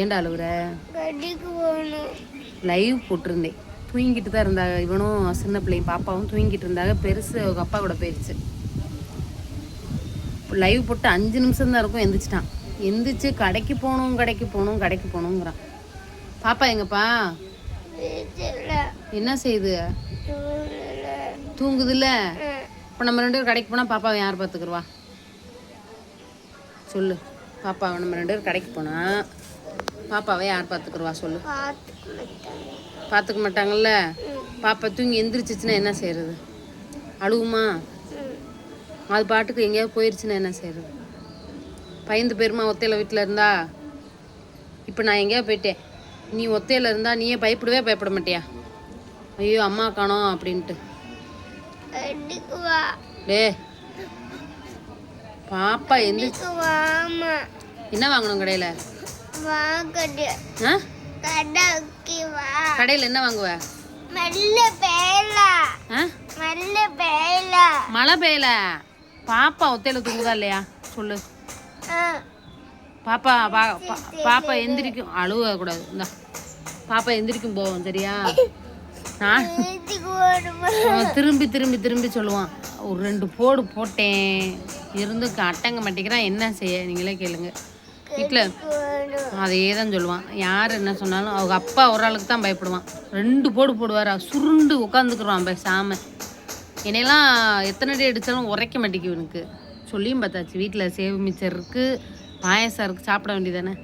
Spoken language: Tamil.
ஏன்டா அழுகுற? லைவ் போட்டிருந்தேன். தூங்கிட்டு தான் இருந்தாங்க இவனும் சின்ன பிள்ளையும் பாப்பாவும் தூங்கிட்டு இருந்தாங்க. பெருசு அவங்க அப்பா கூட போயிடுச்சு. லைவ் போட்டு 5 நிமிஷம் தான் இருக்கும். எந்திரிச்சிட்டான். எந்திரிச்சு கடைக்கு போகணுங்கிறான். பாப்பா எங்கப்பா? என்ன செய்யுது? தூங்குதுல்ல. இப்போ நம்ம 2 பேரும் கடைக்கு போனால் பாப்பாவை யார் பார்த்துக்குருவா சொல்லு? பாப்பாவை நம்ம 2 பேரும் கடைக்கு போனால் பாப்பாவை யார் பார்த்துக்குருவா சொல்லு? பார்த்துக்க மாட்டாங்கல்ல. பாப்பா தூங்கி எந்திரிச்சிச்சுன்னா என்ன செய்யறது? அழுவுமா? அது பாட்டுக்கு எங்கேயாவது போயிடுச்சுன்னா என்ன செய்யறது? பயந்து போயிருமா ஒத்தையில வீட்டில் இருந்தா? இப்போ நான் எங்கேயாவது போயிட்டேன், நீ ஒத்தையில இருந்தா நீயே பயப்பட மாட்டியா? ஐயோ அம்மா காணோம் அப்படின்ட்டு. டே பாப்பா எந்திரிச்சு என்ன வாங்கணும் கடையில்? கடையில் என்ன வாங்குவ? மழை பெய்யல. பாப்பா ஒத்தையில தூங்குதா இல்லையா சொல்லு? பாப்பா பாப்பா எந்திரிக்கும். அழுவ கூடாது. இந்தா பாப்பா எந்திரிக்கும் போவோம் சரியா? நான் திரும்பி திரும்பி திரும்பி சொல்லுவான். ஒரு 2 போடு போட்டேன் இருந்து அட்டங்க மாட்டேங்கிறான். என்ன செய்ய நீங்களே கேளுங்க. வீட்டில் அதே தான் சொல்லுவான். யார் என்ன சொன்னாலும் அவங்க அப்பா ஒரு ஆளுக்கு தான் பயப்படுவான். 2 போடு போடுவார். சுருண்டு உட்காந்துக்குருவான் பேசாம. என்னையெல்லாம் எத்தனை அடி அடித்தாலும் உரைக்க மாட்டேங்குது. எனக்கு சொல்லியும் பார்த்தாச்சு. வீட்டில் சேவு மிச்சர் இருக்குது, பாயசம் இருக்குது, சாப்பிட வேண்டியதானே.